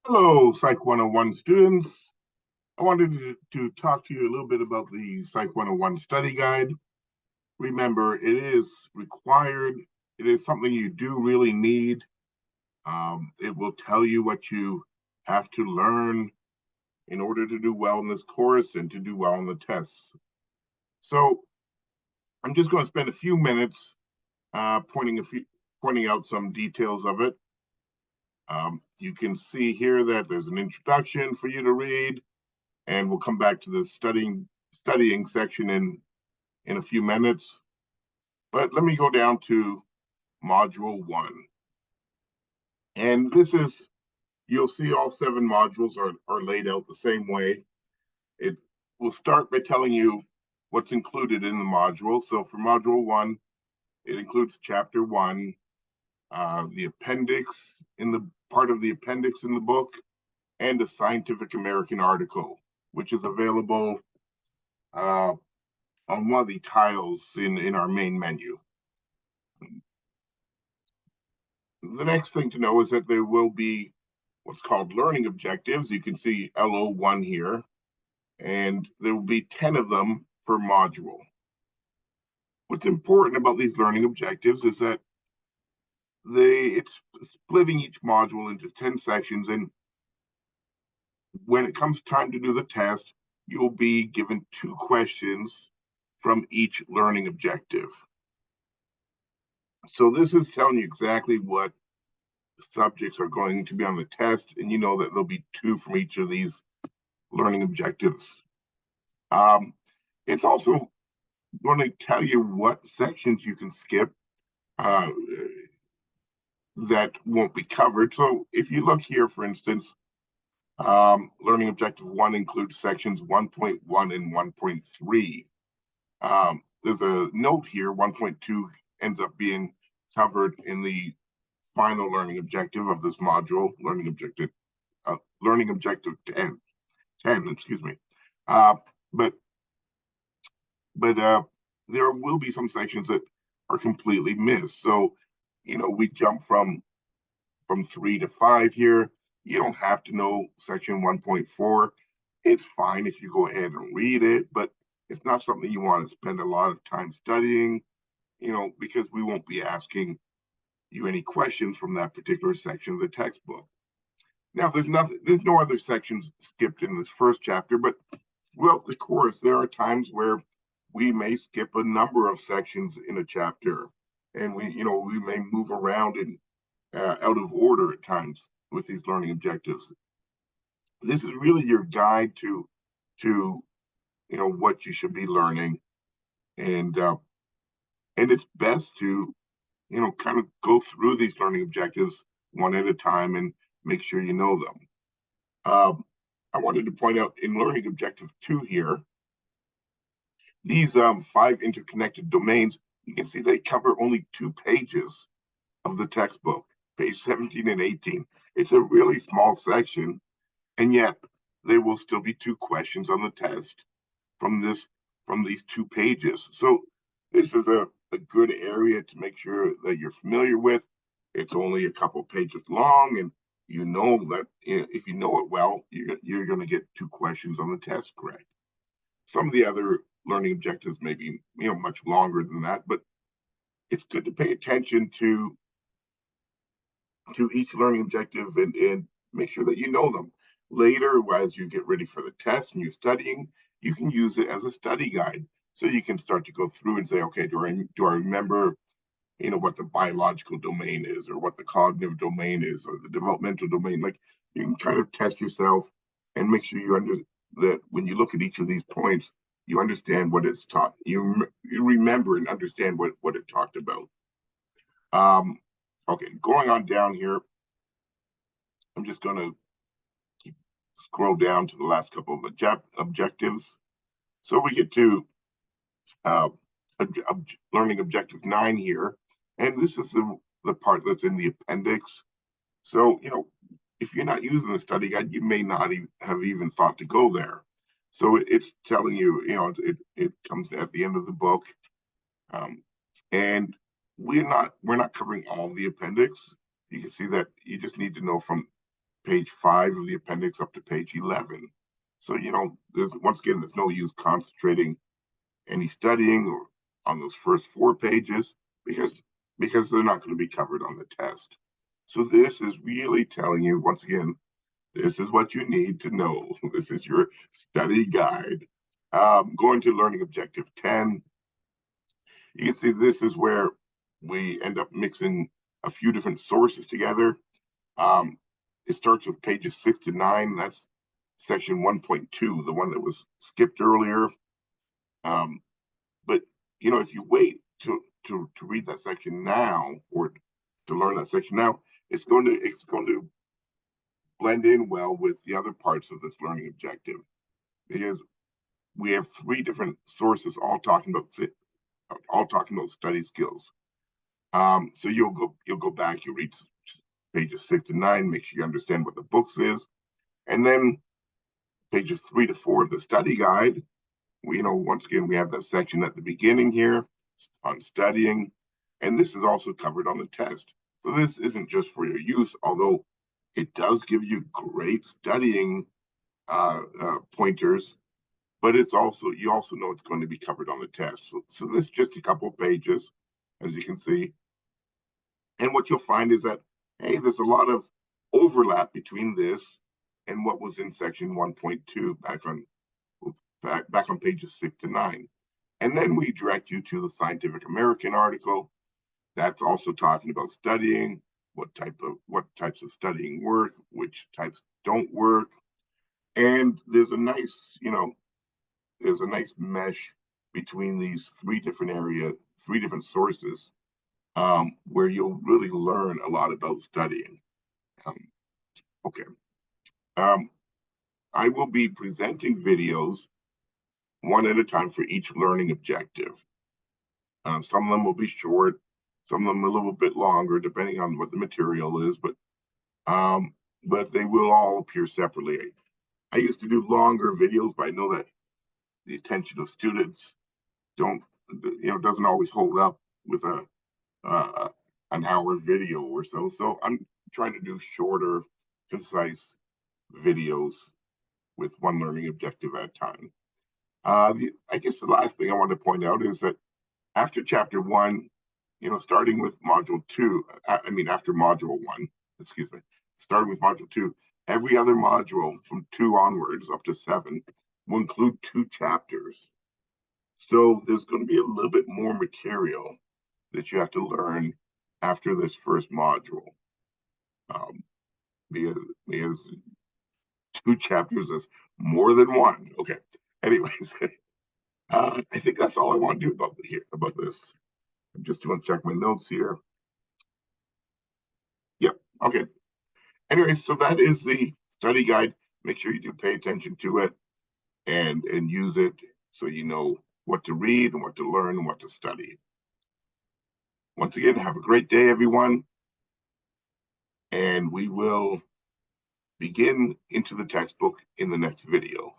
Hello, Psych 101 students. I wanted to talk to you a little bit about the Psych 101 study guide. Remember, it is required. It is something you do really need. It will tell you what you have to learn in order to do well in this course and to do well in the tests. So I'm just going to spend a few minutes pointing out some details of it. You can see here that there's an introduction for you to read, and we'll come back to the studying section in a few minutes. But let me go down to module 1. And this is, you'll see all 7 modules are laid out the same way. It will start by telling you what's included in the module. So for module 1, it includes chapter 1, the appendix in the part of the appendix in the book, and a Scientific American article, which is available on one of the tiles in our main menu. The next thing to know is that there will be what's called learning objectives. You can see LO1 here, and there will be 10 of them per module. What's important about these learning objectives is that it's splitting each module into 10 sections, and when it comes time to do the test, you'll be given 2 questions from each learning objective. So this is telling you exactly what subjects are going to be on the test, and you know that there'll be 2 from each of these learning objectives. It's also going to tell you what sections you can skip that won't be covered. So if you look here, for instance, learning objective 1 includes sections 1.1 and 1.3. There's a note here, 1.2 ends up being covered in the final learning objective of this module, learning objective 10, excuse me. But there will be some sections that are completely missed. So, we jump from 3 to 5 here. You don't have to know section 1.4. It's fine if you go ahead and read it, but it's not something you want to spend a lot of time studying, because we won't be asking you any questions from that particular section of the textbook. Now, there's no other sections skipped in this first chapter, but throughout the course, there are times where we may skip a number of sections in a chapter, and we may move around and out of order at times with these learning objectives. This is really your guide to what you should be learning, and it's best to kind of go through these learning objectives one at a time and make sure you know them. I wanted to point out in learning objective 2 here, these 5 interconnected domains, you can see they cover only 2 pages of the textbook, page 17 and 18. It's a really small section, and yet there will still be 2 questions on the test from these 2 pages. So this is a good area to make sure that you're familiar with. It's only a couple pages long, and you know that if you know it well, you're going to get 2 questions on the test correct. Some of the other learning objectives may be much longer than that, but it's good to pay attention to each learning objective and make sure that you know them. Later, as you get ready for the test and you're studying, you can use it as a study guide. So you can start to go through and say, okay, do I remember, what the biological domain is, or what the cognitive domain is, or the developmental domain? Like, you can kind of test yourself and make sure that when you look at each of these points, you understand what it's taught. You remember and understand what it talked about. Okay, going on down here, I'm just going to scroll down to the last couple of objectives. So we get to learning objective 9 here, and this is the part that's in the appendix. So, if you're not using the study guide, you may not have even thought to go there. So it's telling you, it comes at the end of the book, and we're not covering all the appendix. You can see that you just need to know from page 5 of the appendix up to page 11. So, once again, there's no use concentrating any studying or on those first 4 pages because they're not going to be covered on the test. So this is really telling you, once again, this is what you need to know. This is your study guide. Going to learning objective 10, you can see this is where we end up mixing a few different sources together. It starts with pages 6 to 9. That's section 1.2, the one that was skipped earlier. But if you wait to read that section now, or to learn that section now, it's going to blend in well with the other parts of this learning objective, because we have 3 different sources all talking about study skills. So you'll go back, you read pages 6 to 9, make sure you understand what the books is, and then pages 3 to 4 of the study guide. Once again, we have that section at the beginning here on studying, and this is also covered on the test. So this isn't just for your use, although it does give you great studying pointers, but you also know it's going to be covered on the test. So this is just a couple of pages, as you can see. And what you'll find is that, hey, there's a lot of overlap between this and what was in section 1.2 back on pages 6 to 9. And then we direct you to the Scientific American article. That's also talking about studying, what types of studying work, which types don't work. And there's a nice mesh between these 3 different sources, where you'll really learn a lot about studying. Okay. I will be presenting videos one at a time for each learning objective. Some of them will be short, some of them a little bit longer, depending on what the material is, but they will all appear separately. I used to do longer videos, but I know that the attention of students doesn't always hold up with an hour video or so. So I'm trying to do shorter, concise videos with one learning objective at a time. I guess the last thing I want to point out is that after chapter 1, starting with module 2, after module 1, starting with module 2, every other module from 2 onwards up to 7 will include 2 chapters. So there's going to be a little bit more material that you have to learn after this first module. Because 2 chapters is more than 1. Okay. Anyways, I think that's all I want to do about this. I'm just going to check my notes here. Yep. Okay. Anyway, so that is the study guide. Make sure you do pay attention to it and use it so you know what to read and what to learn and what to study. Once again, have a great day, everyone. And we will begin into the textbook in the next video.